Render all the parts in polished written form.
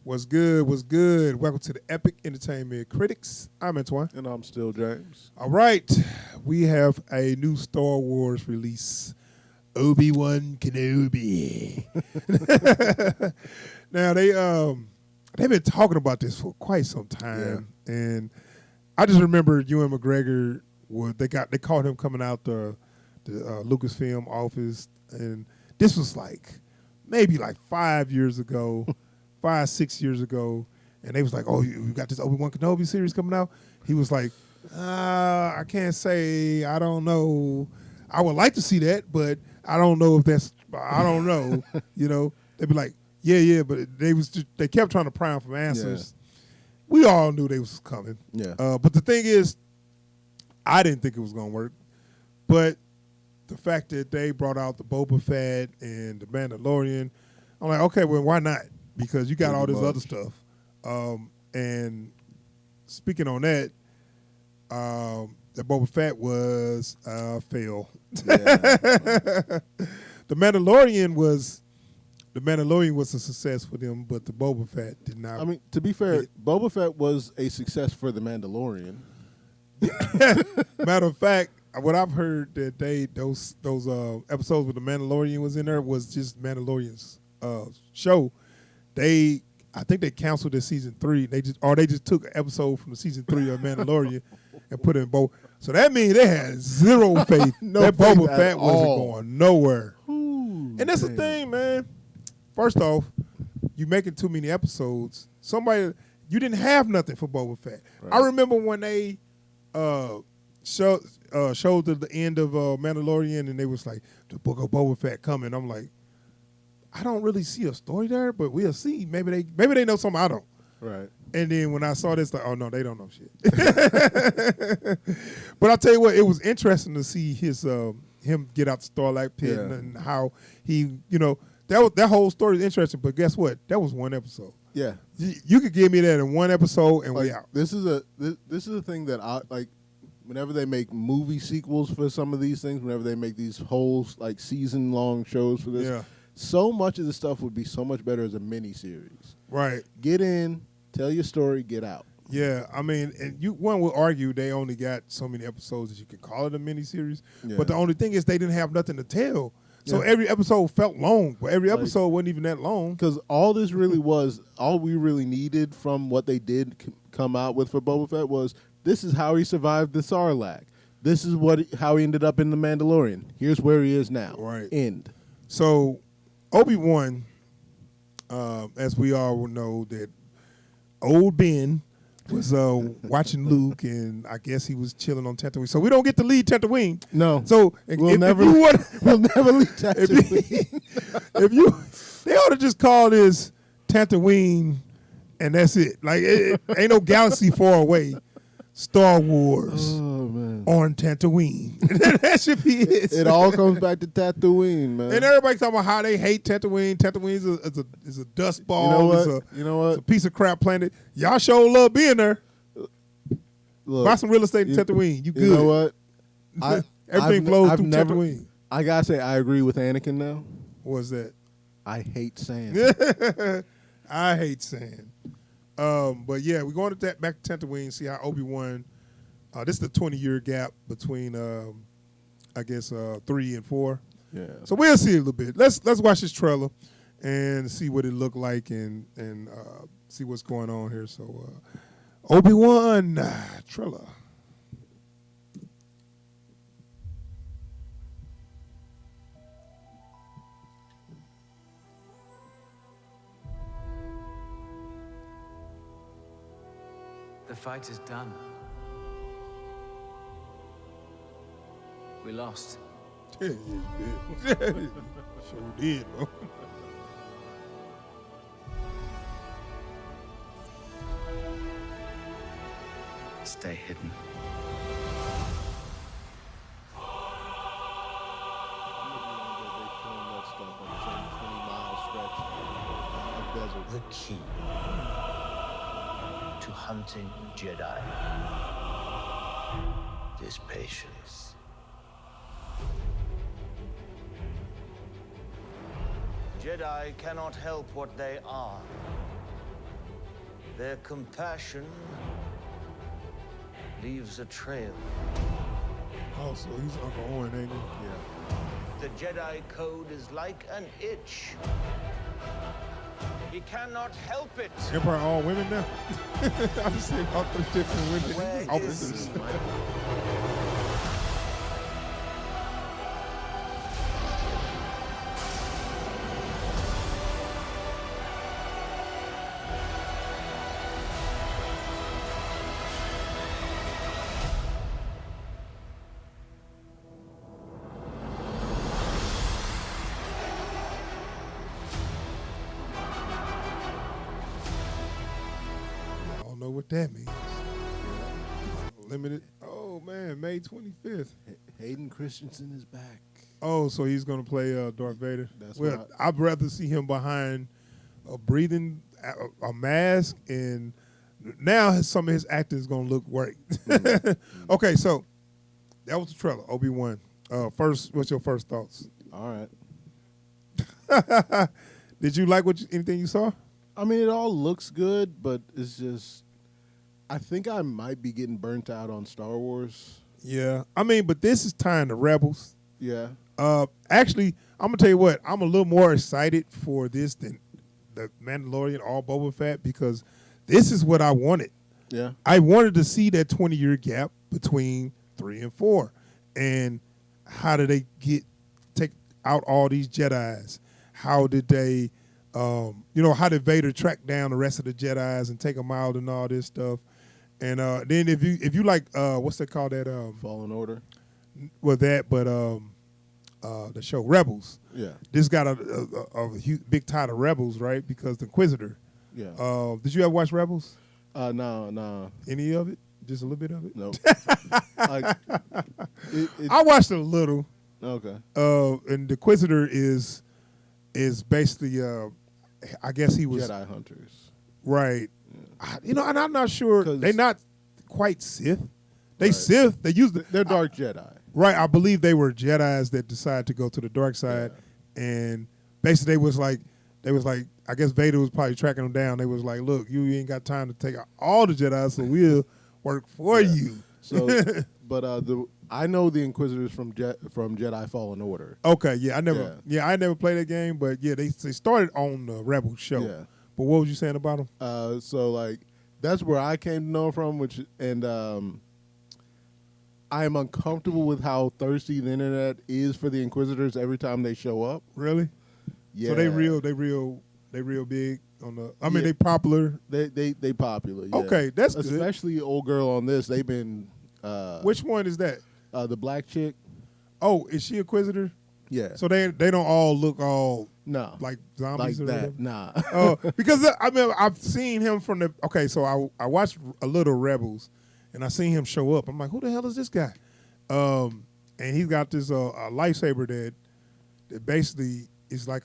What's good? What's good? Welcome to the Epic Entertainment Critics. I'm Antoine. And I'm still James. All right. We have a new Star Wars release, Obi-Wan Kenobi. Now, they've been talking about this for quite some time. Yeah. And I just remember Ewan McGregor, they caught him coming out the Lucasfilm office. And this was maybe 5 years ago. 5-6 years ago, and they was like, "Oh, you got this Obi-Wan Kenobi series coming out." He was like, "I can't say. I don't know. I would like to see that, but I don't know if that's. I don't know. They'd be like, yeah, but they kept trying to pry for answers. Yeah. We all knew they was coming. Yeah. But the thing is, I didn't think it was gonna work, but the fact that they brought out the Boba Fett and the Mandalorian, I'm like, okay, well, why not? Because you got all this other stuff. And speaking on that, the Boba Fett was a fail. Yeah. The Mandalorian was a success for them, but the Boba Fett did not. I mean, to be fair, Boba Fett was a success for the Mandalorian. Matter of fact, what I've heard that those episodes with the Mandalorian was in there was just Mandalorian's show. I think they canceled their season 3. They just took an episode from the season 3 of Mandalorian and put it in Boba. So that means they had zero faith that Boba Fett wasn't going nowhere. Ooh, and that's the thing, man. First off, you making too many episodes. You didn't have nothing for Boba Fett. Right. I remember when they showed the end of Mandalorian and they was like, the book of Boba Fett coming. I'm like, I don't really see a story there, but we'll see. Maybe they know something I don't. Right. And then when I saw this, like, oh no, they don't know shit. But I'll tell you what, it was interesting to see him get out the Starlight Pit and how he, that whole story is interesting. But guess what? That was one episode. Yeah. You could give me that in one episode and we out. This is a thing that I like. Whenever they make movie sequels for some of these things, whenever they make these whole season long shows for this. Yeah. So much of the stuff would be so much better as a mini-series. Right. Get in, tell your story, get out. Yeah, I mean, and one would argue they only got so many episodes that you can call it a mini-series. Yeah. But the only thing is they didn't have nothing to tell. So every episode felt long, but every episode wasn't even that long. Because all this really was, all we really needed from what they did come out with for Boba Fett was, this is how he survived the Sarlacc. This is how he ended up in The Mandalorian. Here's where he is now. Right. End. So Obi-Wan, as we all know, that old Ben was watching Luke, and I guess he was chilling on Tatooine. So we don't get to leave Tatooine. No. So we'll never leave Tatooine. They ought to just call this Tatooine, and that's it. Like, it ain't no galaxy far away. Star Wars on Tatooine. That should be it. It all comes back to Tatooine, man. And everybody talking about how they hate Tatooine. Tatooine is a dust ball. You know what? It's a piece of crap planet. Y'all sure love being there. Look, buy some real estate in Tatooine. You good. You know what? Everything flows through Tatooine. I got to say, I agree with Anakin now. What's that? I hate sand. I hate sand. But yeah, we're going to back to Tatooine, see how Obi-Wan. This is the 20-year gap between, I guess, 3 and 4. Yeah. So we'll see a little bit. Let's watch this trailer and see what it looked like and see what's going on here. So Obi-Wan trailer. The fight is done. We lost. Yeah, you did. Sure did, bro. Stay hidden. The key to hunting Jedi is patience. Jedi cannot help what they are. Their compassion leaves a trail. Oh, so he's Uncle Owen, ain't he? Yeah. The Jedi Code is like an itch. He cannot help it. Empire all women now? I just see about 3 different women. Where Officers. is he? I don't know what that means. Limited. Oh, man, May 25th. Hayden Christensen is back. Oh, so he's going to play Darth Vader? That's well, what I'd rather see him behind a breathing, a mask, and now some of his acting is going to look great. Okay, so that was the trailer, Obi-Wan. First, what's your first thoughts? All right. Did you like anything you saw? I mean, it all looks good, but it's just, I think I might be getting burnt out on Star Wars. Yeah. I mean, but this is tying to Rebels. Yeah. Actually, I'm going to tell you what, I'm a little more excited for this than the Mandalorian or Boba Fett because this is what I wanted. Yeah. I wanted to see that 20-year gap between 3 and 4. And how did they take out all these Jedis? How did they, how did Vader track down the rest of the Jedis and take them out and all this stuff? And then if you like, what's that called? That Fallen Order. well, that, but the show Rebels. Yeah. This got a huge, big tie to Rebels, right? Because the Inquisitor. Yeah. Did you ever watch Rebels? No. Any of it? Just a little bit of it? Nope. Like, I watched it a little. Okay. And the Inquisitor is basically, I guess he was Jedi hunters. right. And I'm not sure 'Cause- they're not quite Sith. They Right. Sith. They use They're dark Jedi. right. I believe they were Jedis that decided to go to the dark side, and basically they was like, I guess Vader was probably tracking them down. They was like, look, you ain't got time to take out all the Jedi, so we'll work for you. So, but I know the Inquisitors from Jedi Fallen Order. Okay, yeah, I never played that game, but yeah, they started on the Rebel show. Yeah. But what was you saying about them? So like that's where I came to know from, I am uncomfortable with how thirsty the internet is for the Inquisitors every time they show up. Really? Yeah. So they real big on the. I mean, Yeah. they popular. They popular. Yeah. Okay, that's good. especially old girl on this. They've been Which one is that? the black chick. Oh, is she Inquisitor? Yeah. So they don't all look all No. like Like zombies or whatever? that. Nah. Oh, because I mean I've seen him from the. Okay, so I watched a little Rebels, and I seen him show up. I'm like, who the hell is this guy? And he's got this a lightsaber that basically is like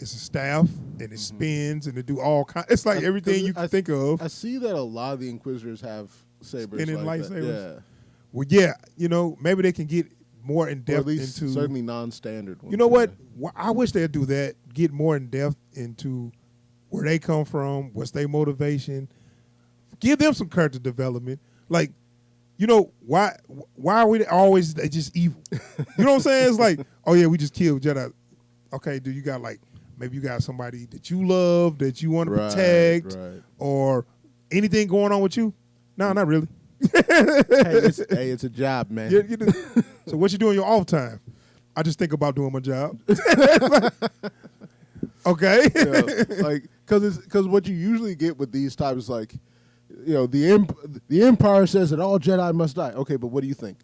it's a staff and it spins and it do all kind. It's like everything you can think of. I see that a lot of the Inquisitors have sabers. Spinning like that. lightsabers? Yeah. Well, yeah, maybe they can get more in Or depth at least into. certainly non-standard ones. You know what? yeah. I wish they'd do that. Get more in depth into where they come from, what's their motivation. Give them some character development. Like, why are we always just evil? You know what I'm saying? It's like, oh yeah, we just killed Jedi. Okay, do you got maybe you got somebody that you love that you want to protect, Right. or anything going on with you? No, not really. It's a job, man. So what you do in your off time? I just think about doing my job. Okay. Because what you usually get with these types, like, the Empire says that all Jedi must die. Okay, but what do you think?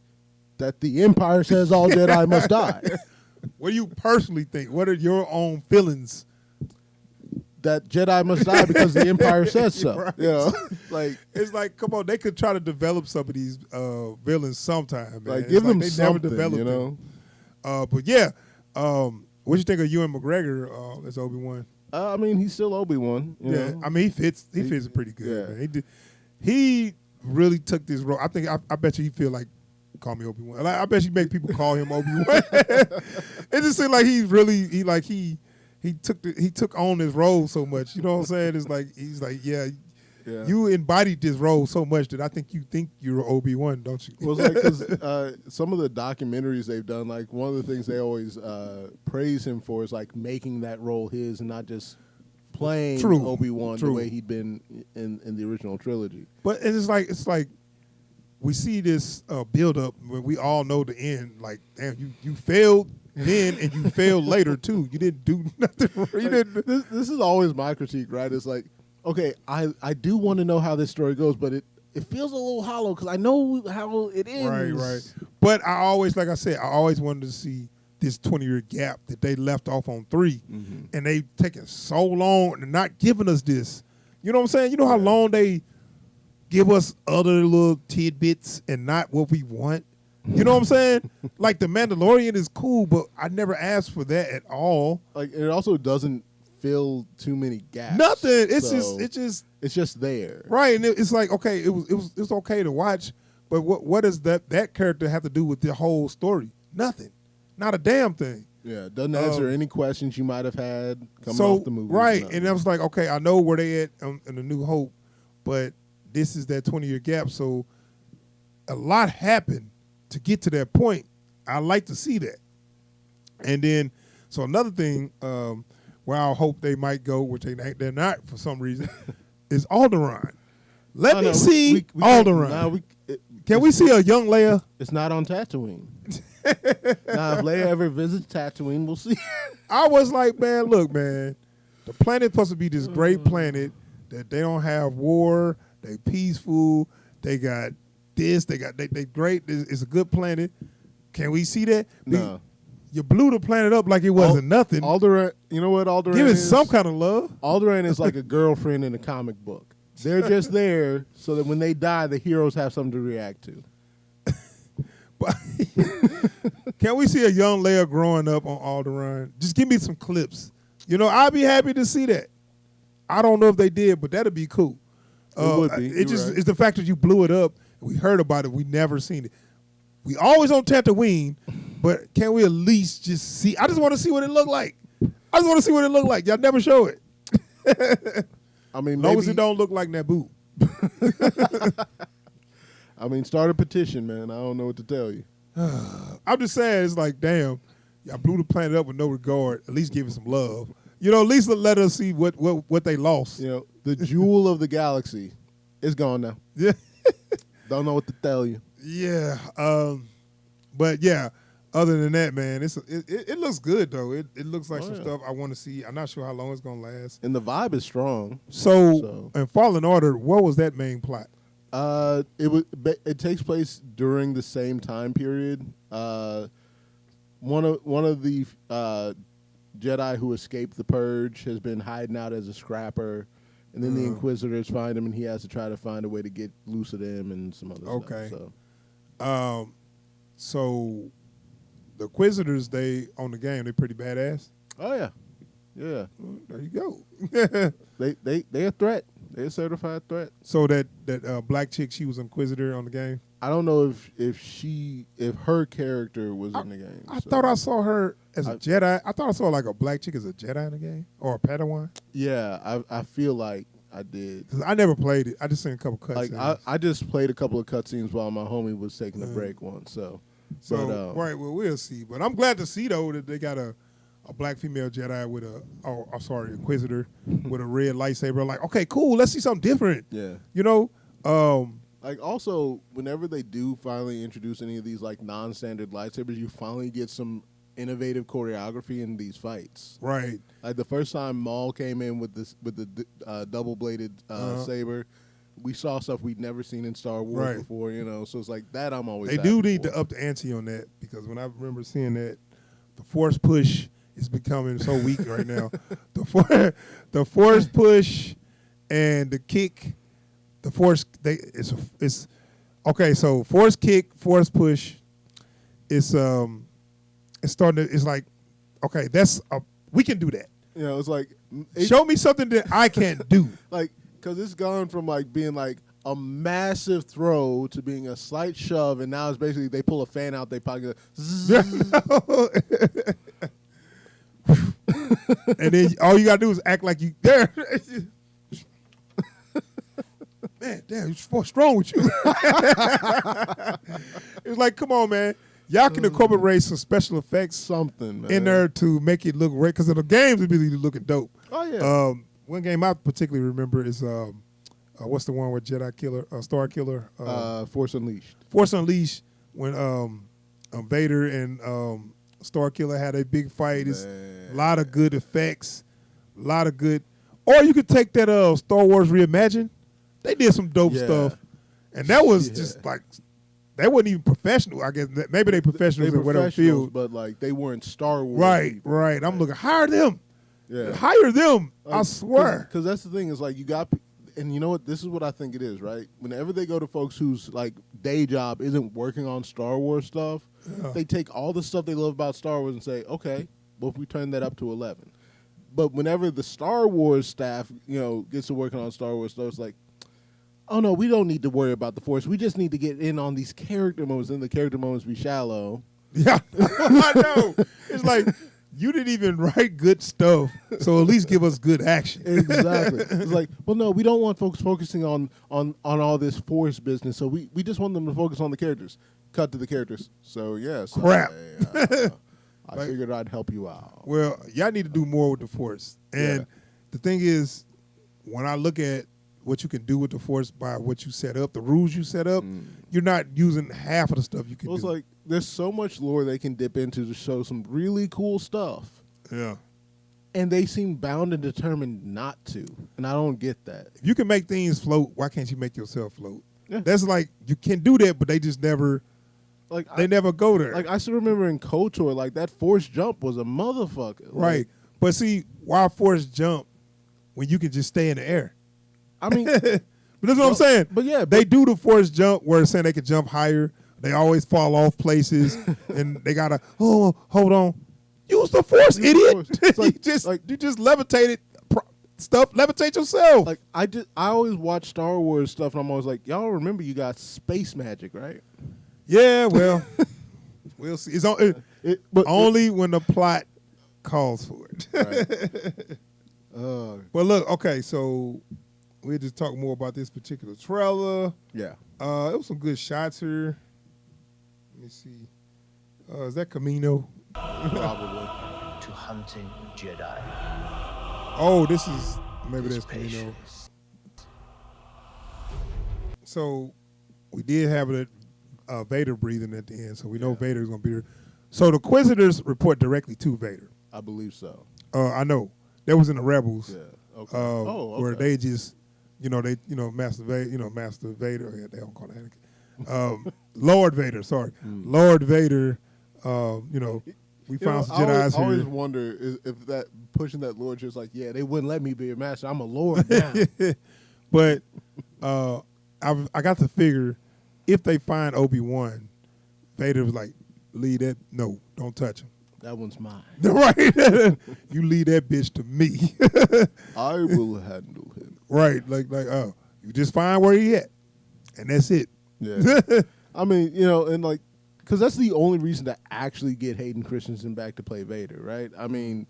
That the Empire says all Jedi must die. What do you personally think? What are your own feelings? That Jedi must die because the Empire says so. Right. It's like, come on, they could try to develop some of these villains sometime, man. Like, give them they something, never developed them. But yeah, what you think of Ewan McGregor as Obi-Wan? I mean, he's still Obi-Wan. You know? I mean, he fits it pretty good. Man. He really took this role. I bet you he feel like, call me Obi-Wan. I bet you make people call him Obi-Wan. It just seemed like he took on his role so much. You know what I'm saying? It's like he's like, yeah, Yeah. You embodied this role so much that I think you're Obi-Wan, don't you? Well, it's like because some of the documentaries they've done, like one of the things they always praise him for is like making that role his and not just playing Obi-Wan the way he'd been in the original trilogy. But it's like we see this build up when we all know the end. Like, damn, you failed then and you failed later too. You didn't do nothing. You didn't. This is always my critique, right? It's like, okay, I do want to know how this story goes, but it feels a little hollow because I know how it ends. Right. But I always, like I said, I always wanted to see this 20-year gap that they left off on 3, and they've taken so long and not giving us this. You know what I'm saying? You know how long they give us other little tidbits and not what we want? You know what I'm saying? Like The Mandalorian is cool, but I never asked for that at all. Like it also doesn't fill too many gaps. Nothing. It's just there. Right, and it's like, okay, it was okay to watch, but what does that character have to do with the whole story? Nothing. Not a damn thing. Yeah, doesn't answer any questions you might have had coming off the movie. Right, and I was like, okay, I know where they at in The New Hope, but this is that 20-year gap, so a lot happened to get to that point. I like to see that. And then, so another thing where I hope they might go, which they're not for some reason, is Alderaan. Let me see Alderaan. Can we see a young Leia? It's not on Tatooine. Now, if Leia ever visits Tatooine, we'll see. I was like, man, look, man, the planet's supposed to be this great planet that they don't have war, they peaceful, they got this, they great, it's a good planet. Can we see that? No. You blew the planet up like it wasn't nothing. Alderaan, you know what Alderaan Give it is? some kind of love. Alderaan is like a girlfriend in a comic book. They're just there so that when they die, the heroes have something to react to. But can we see a young Leia growing up on Alderaan? Just give me some clips. You know, I'd be happy to see that. I don't know if they did, but that'd be cool. It would be. It's the fact that you blew it up. We heard about it. We never seen it. We always on Tatooine, but can we at least just see? I just want to see what it looked like. Y'all never show it. I mean, as long as it don't look like Naboo. I mean, start a petition, man. I don't know what to tell you. I'm just saying, it's like, damn, y'all blew the planet up with no regard. At least give it some love. You know, at least let us see what they lost. You know, the jewel of the galaxy is gone now. Yeah. Don't know what to tell you. Yeah. But yeah, other than that, man, it looks good though. It looks like some stuff I want to see. I'm not sure how long it's gonna last. And the vibe is strong. So in Fallen Order, what was that main plot? It takes place during the same time period. One of the Jedi who escaped the Purge has been hiding out as a scrapper, and then the Inquisitors find him, and he has to try to find a way to get loose of them and some other stuff. So the Inquisitors, they on the game, they pretty badass. Oh yeah. Well, there you go. they a threat. They're a certified threat. So that black chick, she was Inquisitor on the game. I don't know if her character was in the game. I thought I saw her as a Jedi. I thought I saw like a black chick as a Jedi in the game or a Padawan. Yeah, I feel like I did. 'Cause I never played it. I just seen a couple cutscenes. Like I just played a couple of cutscenes while my homie was taking a break once. Right, well, we'll see. But I'm glad to see though that they got a black female Jedi with Inquisitor with a red lightsaber. Like, okay, cool. Let's see something different. Yeah, you know. Like also, whenever they do finally introduce any of these like non-standard lightsabers, you finally get some innovative choreography in these fights. Right. Like the first time Maul came in with the double-bladed saber, we saw stuff we'd never seen in Star Wars before. You know, so it's like that. I'm always. They do need to up the ante on that because when I remember seeing that, the force push is becoming so weak right now. The force push and the kick. The force it's okay. So force kick, force push. It's starting. It's like okay, we can do that. You know, it's like show me something that I can't do. Like because it's gone from like being like a massive throw to being a slight shove, and now it's basically they pull a fan out, they pocket. And then all you gotta do is act like you there. damn, what's strong with you? It's like, come on, man. Y'all can incorporate some special effects Something, man. in there to make it look right, because the games would be looking dope. Oh, yeah. One game I particularly remember is what's the one with Jedi Killer, Star Killer? Force Unleashed. Force Unleashed, when Vader and Star Killer had a big fight. It's a lot of good effects, a lot of good. Or you could take that Star Wars Reimagined. They did some dope stuff, and that was just like, they wasn't even professional. I guess maybe they professionals in whatever field, but like they weren't Star Wars. Right, people. right. I'm looking, hire them. Yeah. Hire them. I swear. Because that's the thing is like you got, and you know what? This is what I think it is, right? Whenever they go to folks whose like day job isn't working on Star Wars stuff, they take all the stuff they love about Star Wars and say, okay, well, if we turn that up to 11. But whenever the Star Wars staff, gets to working on Star Wars stuff, it's like, oh no, we don't need to worry about the Force. We just need to get in on these character moments, and the character moments be shallow. Yeah, I know. It's like, you didn't even write good stuff, so at least give us good action. Exactly. It's like, well, no, we don't want folks focusing on all this Force business, so we just want them to focus on the characters. Cut to the characters. So, yes. Crap. I figured I'd help you out. Well, y'all need to do more with the Force. And the thing is, when I look at what you can do with the Force by what you set up, the rules you set up, you're not using half of the stuff you can do. It's like there's so much lore they can dip into to show some really cool stuff. Yeah. And they seem bound and determined not to. And I don't get that. If you can make things float, why can't you make yourself float? Yeah. That's like, you can do that, but they just never, never go there. Like, I still remember in KOTOR, like, that Force jump was a motherfucker. Right. But see, why Force jump when you can just stay in the air? I mean, but that's what I'm saying. But yeah, they do the Force jump where it's saying they can jump higher. They always fall off places, and they gotta hold on. Use the Force, idiot! It's like, you just levitated stuff. Levitate yourself. Like I always watch Star Wars stuff, and I'm always like, y'all remember you got space magic, right? Yeah, well, we'll see. It's only when the plot calls for it. Right. But look, okay, so we'll just talk more about this particular trailer. Yeah. It was some good shots here. Let me see. Is that Camino? Probably. To hunting Jedi. Oh, this is, maybe that's Camino. So we did have Vader breathing at the end, so we know Vader's going to be there. So the Inquisitors report directly to Vader. I believe so. I know. That was in the Rebels. Yeah. Okay. Okay. Where they just, Master Vader, Master Vader, they don't call it Anakin. Lord Vader, sorry. Lord Vader, we found some Jedis here. I always wonder if that pushing that lordship is like, yeah, they wouldn't let me be a master. I'm a lord now. But I got to figure, if they find Obi-Wan, Vader was like, leave that, no, don't touch him. That one's mine. Right. You leave that bitch to me. I will handle him. Right. Like, you just find where he at. And that's it. Yeah. I mean, and like, because that's the only reason to actually get Hayden Christensen back to play Vader, right? I mean,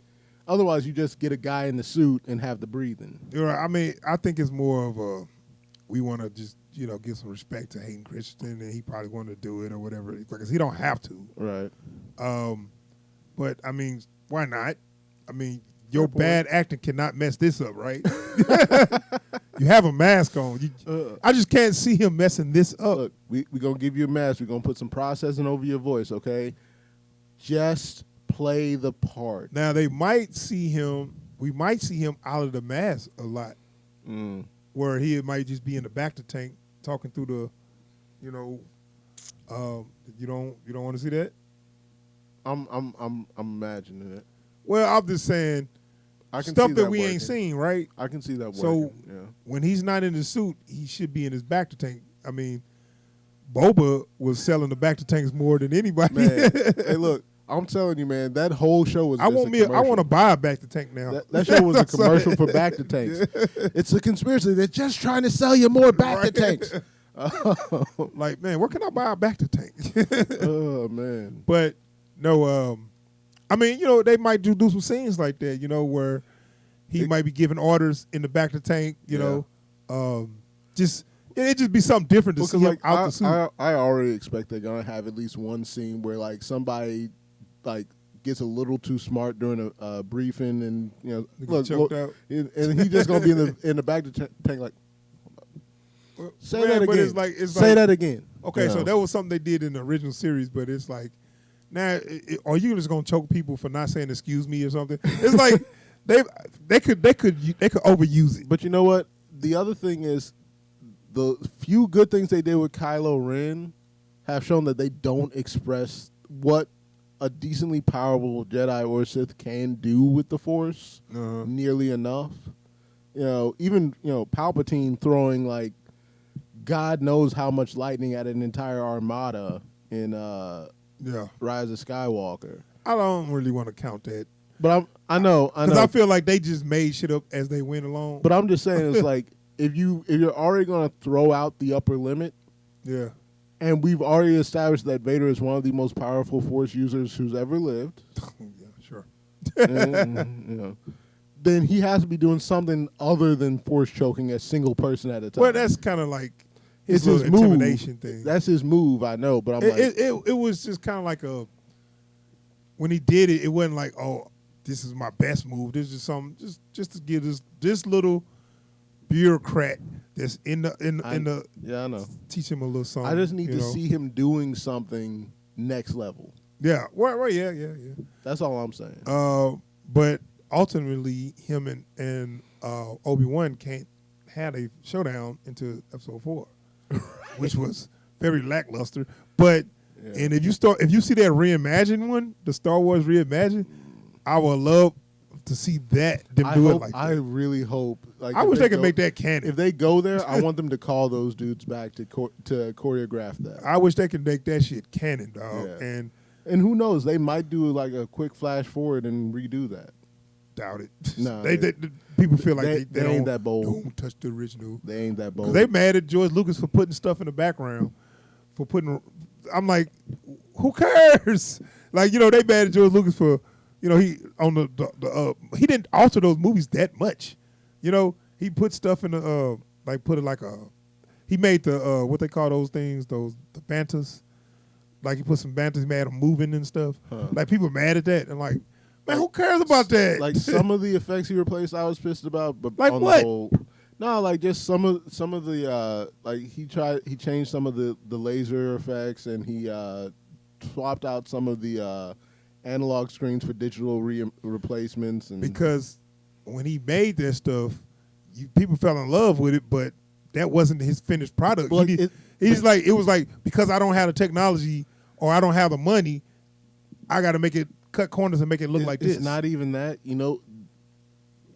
otherwise you just get a guy in the suit and have the breathing. I mean, I think it's more of we want to just, give some respect to Hayden Christensen, and he probably wanted to do it or whatever, because he don't have to. Right. But, I mean, why not? I mean, your bad acting cannot mess this up, right? You have a mask on. I just can't see him messing this up. Look, we're going to give you a mask. We're going to put some processing over your voice, okay? Just play the part. Now, we might see him out of the mask a lot, where he might just be in the back of the tank talking through the, you don't want to see that? I'm imagining it. Well, I'm just saying, I can stuff see that that we working. ain't seen, right? I can see that working. So when he's not in the suit, he should be in his back to tank. I mean, Boba was selling the back to tanks more than anybody. Man, hey, look, I'm telling you, man, that whole show was. I want to buy a back to tank now. That show was a commercial for back to tanks. It's a conspiracy. They're just trying to sell you more back to tanks. Like, man, where can I buy a back to tank? Oh man. But no, I mean, they might do some scenes like that, where he might be giving orders in the back of the tank, just It'd just be something different to see him like out the suit. I already expect they're gonna have at least one scene where like somebody like gets a little too smart during a briefing, and Choked out. and he just gonna be in the back of the tank like, say Man, that but again. it's say like, that again. Okay, so that was something they did in the original series, but it's like, now, are you just gonna choke people for not saying "excuse me" or something? It's like they could overuse it. But you know what? The other thing is, the few good things they did with Kylo Ren have shown that they don't express what a decently powerful Jedi or Sith can do with the Force nearly enough. Even Palpatine throwing like God knows how much lightning at an entire armada in Rise of Skywalker. I don't really want to count that, but I know because I feel like they just made shit up as they went along. But I'm just saying, it's like if you're already gonna throw out the upper limit, and we've already established that Vader is one of the most powerful Force users who's ever lived. Yeah, sure. and, then he has to be doing something other than Force choking a single person at a time. Well, that's kind of like it's his his intimidation move. thing. That's his move, I know, but it was just kind of like when he did it, it wasn't like, oh, this is my best move. This is something just to give this little bureaucrat that's in the I know. Teach him a little something. I just need to see him doing something next level. Yeah, right, yeah. That's all I'm saying. But ultimately, him and Obi-Wan had a showdown into episode 4, which was very lackluster. But and if you see that reimagined one, the Star Wars reimagined, I would love to see that I really hope. Like, I wish they could make that canon. If they go there, I want them to call those dudes back to choreograph that. I wish they could make that shit canon, dog. Yeah. And who knows? They might do like a quick flash forward and redo that. Doubt it. No, people feel like they ain't that bold. Don't touch the original. They ain't that bold. They mad at George Lucas for putting stuff in the background, I'm like, who cares? Like, they mad at George Lucas for, he didn't alter those movies that much. He put stuff in the he made the what they call those things, the bantas. Like, he put some bantas, he made them moving and stuff. Like, people are mad at that. And like, man, who cares about that? Like, some of the effects he replaced, I was pissed about. But like on what? The whole, no, like just some of the like he changed some of the laser effects, and he swapped out some of the analog screens for digital replacements. And because when he made that stuff, people fell in love with it, but that wasn't his finished product. Well, it was like, because I don't have the technology or I don't have the money, I got to cut corners and make it look like this. It's not even that,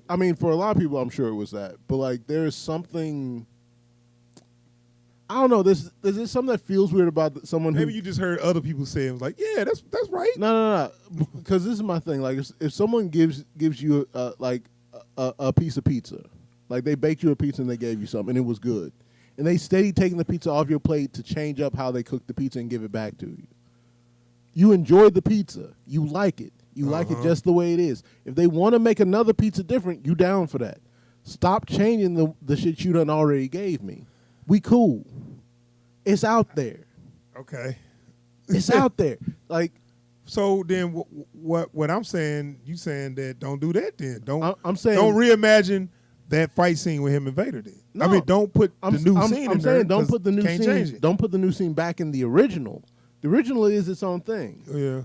I mean, for a lot of people, I'm sure it was that. But, like, there's something, I don't know, there's something that feels weird about someone who... Maybe you just heard other people say it. Was like, yeah, that's right. No. Because this is my thing. Like, if someone gives you, a piece of pizza, like, they baked you a pizza and they gave you something, and it was good, and they steady taking the pizza off your plate to change up how they cook the pizza and give it back to you. You enjoyed the pizza. You like it. You like it just the way it is. If they want to make another pizza different, you down for that. Stop changing the shit you done already gave me. We cool. It's out there. Okay. It's out there. Like, so then what I'm saying, you saying that don't do that then. I'm saying don't reimagine that fight scene with him and Vader then. No, I mean, don't put the new scene in there. Don't put the new can't scene. Change it. Don't put the new scene back in the original. The original is its own thing. Yeah.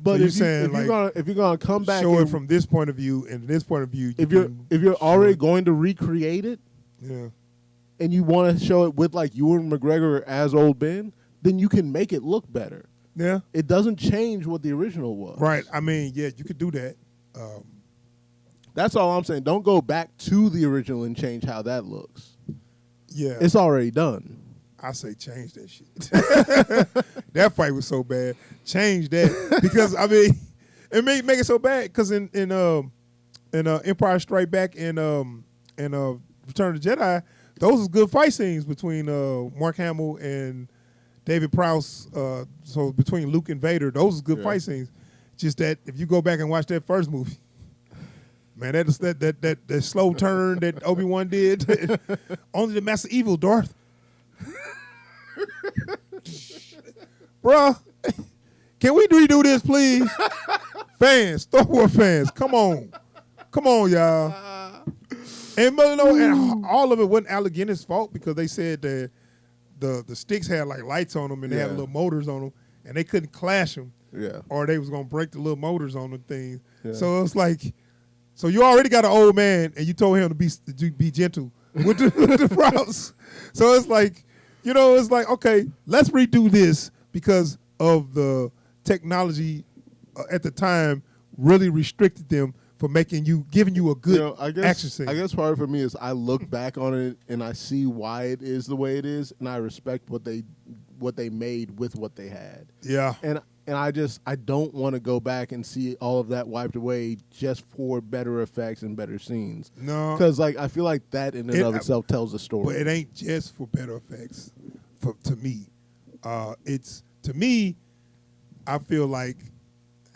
But so if you're gonna come back, show it from this point of view and this point of view. If you're already going to recreate it, and you want to show it with like Ewan McGregor as old Ben, then you can make it look better. Yeah. It doesn't change what the original was. Right. I mean, yeah, you could do that. That's all I'm saying. Don't go back to the original and change how that looks. Yeah. It's already done. I say change that shit. That fight was so bad. Change that. Because, I mean, it make it so bad because in Empire Strike Back and Return of the Jedi, those was good fight scenes between Mark Hamill and David Prowse. So between Luke and Vader, those was good fight scenes. Just that if you go back and watch that first movie, man, that slow turn that Obi-Wan did, only the Master Evil, Darth. Bruh, can we redo this, please? Fans, Star Wars fans, come on. Come on, y'all. And, and all of it wasn't Alec Guinness' fault because they said that the sticks had like lights on them and they had little motors on them and they couldn't clash them. Yeah. Or they was going to break the little motors on the thing. Yeah. So it's like, so you already got an old man and you told him to be gentle with the props. So it's like, it's like, okay, let's redo this because of the technology at the time really restricted them for giving you a good action scene. I guess part for me is I look back on it and I see why it is the way it is, and I respect what they made with what they had. Yeah. And I don't want to go back and see all of that wiped away just for better effects and better scenes. No. Because I feel like that in and of itself tells a story. But it ain't just for better effects to me. To me, I feel like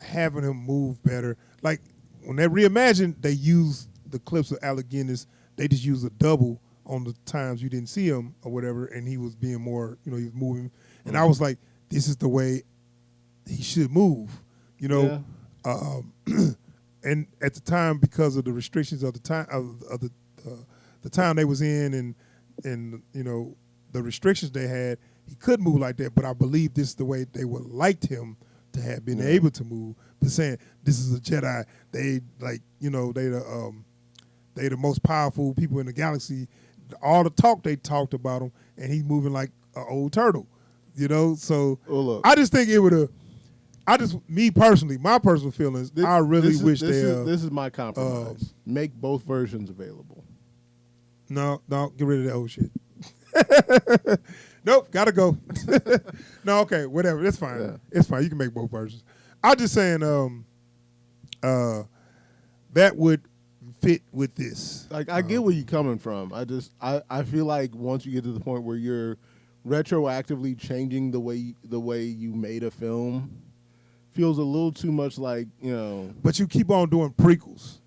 having him move better. Like when they reimagined, they used the clips of Alec Guinness. They just used a double on the times you didn't see him or whatever, and he was being more, he was moving. And I was like, this is the way he should move, Yeah. And at the time, because of the restrictions of the time of the time they was in, and the restrictions they had, he couldn't move like that. But I believe this is the way they would liked him to have been able to move. But saying this is a Jedi, they they the most powerful people in the galaxy. All the talk they talked about him, and he's moving like an old turtle, So I just think it would have. Me personally, my personal feelings, I really wish this is my compromise. Make both versions available. No, get rid of that old shit. Nope, gotta go. No, okay, whatever. That's fine. Yeah. It's fine. You can make both versions. I'm just saying that would fit with this. Like I get where you're coming from. I feel like once you get to the point where you're retroactively changing the way you made a film, feels a little too much like, But you keep on doing prequels.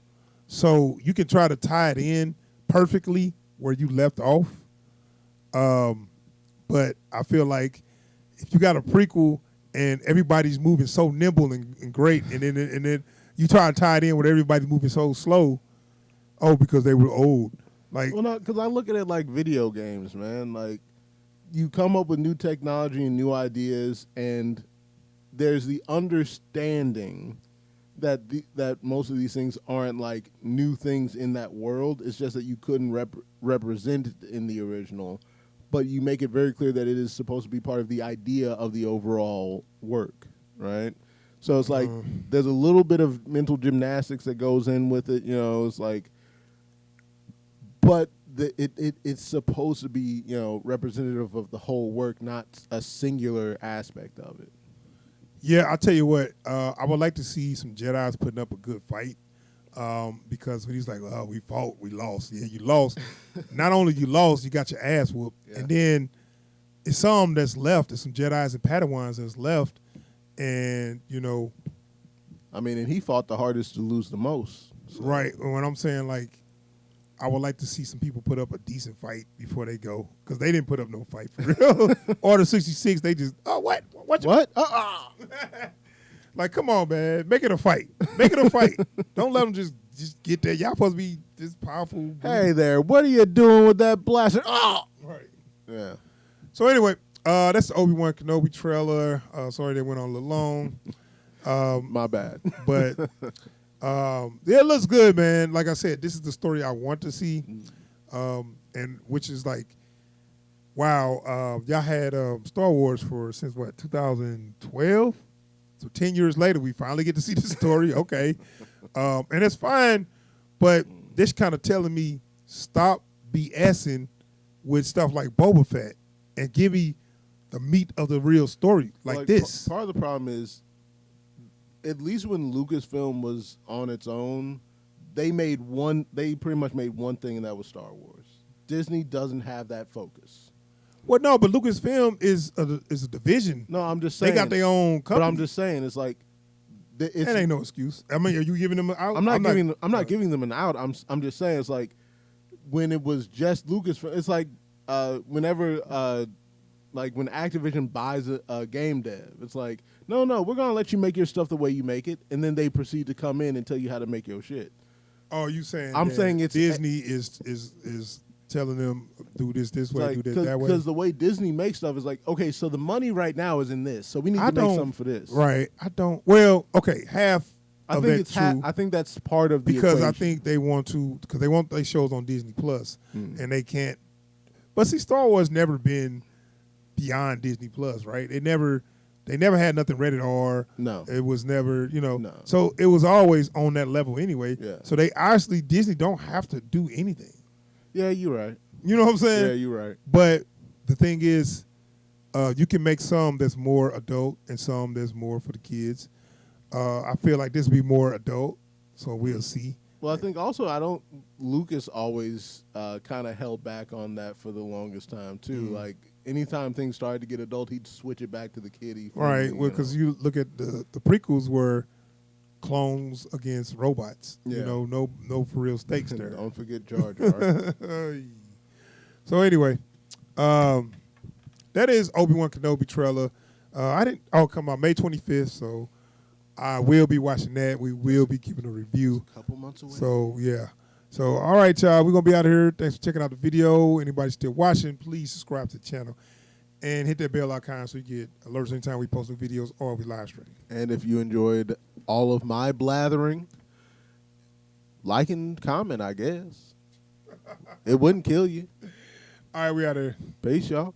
So you can try to tie it in perfectly where you left off. But I feel like if you got a prequel and everybody's moving so nimble and great, and then you try to tie it in with everybody moving so slow, because they were old. Like, well, no, because I look at it like video games, man. Like, you come up with new technology and new ideas, and there's the understanding that that most of these things aren't like new things in that world. It's just that you couldn't represent it in the original, but you make it very clear that it is supposed to be part of the idea of the overall work, right? So it's like there's a little bit of mental gymnastics that goes in with it. It's like, but it's supposed to be representative of the whole work, not a singular aspect of it. Yeah, I'll tell you what. I would like to see some Jedis putting up a good fight, because when he's like, "Oh, we fought, we lost." Yeah, you lost. Not only you lost, you got your ass whooped, and then it's some that's left. There's some Jedis and Padawans that's left, and I mean, and he fought the hardest to lose the most. So. Right. When I'm saying like, I would like to see some people put up a decent fight before they go, because they didn't put up no fight for real. Order 66, they just, what? Like, come on, man, make it a fight. Make it a fight. Don't let them just get there. Y'all supposed to be this powerful. Hey there, what are you doing with that blaster? Right. Yeah. So anyway, that's the Obi-Wan Kenobi trailer. Sorry they went on a little long. My bad. But it looks good, man. Like I said, this is the story I want to see, and which is like, wow, y'all had Star Wars since what, 2012? So 10 years later, we finally get to see the story. Okay, and it's fine, but this kind of telling me stop BSing with stuff like Boba Fett and give me the meat of the real story like this. Part of the problem is, at least when Lucasfilm was on its own, they pretty much made one thing, and that was Star Wars. Disney doesn't have that focus. Well, no, but Lucasfilm is a division. No, I'm just saying they got their own company. But I'm just saying, it's like that ain't no excuse. I mean, are you giving them an out? I'm not giving them an out. I'm just saying, it's like when it was just Lucasfilm. It's like whenever like when Activision buys a game dev, it's like, no, we're gonna let you make your stuff the way you make it, and then they proceed to come in and tell you how to make your shit. Oh, you saying? I'm saying it's Disney is telling them do this way, like, do this that way. Because the way Disney makes stuff is like, okay, so the money right now is in this, so we need to make something for this. Right. I don't. Well, okay, half. I think it's true. I think that's part of the because equation. I think they want to because they want their shows on Disney Plus, and they can't. But see, Star Wars never been beyond Disney Plus, right? They never had nothing rated R. No, it was never, No. So it was always on that level anyway. Yeah. So they actually Disney don't have to do anything. Yeah, you're right. You know what I'm saying? Yeah, you're right. But the thing is, you can make some that's more adult and some that's more for the kids. I feel like this will be more adult, so we'll see. Well, I think also Lucas always kind of held back on that for the longest time too. Like anytime things started to get adult, he'd switch it back to the kiddie. Right. Well, because you look at the prequels were clones against robots. Yeah. No for real stakes there. Don't forget Jar Jar. So anyway, that is Obi-Wan Kenobi trailer. Come out May 25th, so I will be watching that. We will be giving a review. A couple months away. So, yeah. So, all right, y'all. We're going to be out of here. Thanks for checking out the video. Anybody still watching, please subscribe to the channel and hit that bell icon so you get alerts anytime we post new videos or we live stream. And if you enjoyed all of my blathering, like and comment, I guess. It wouldn't kill you. All right, we out of here. Peace, y'all.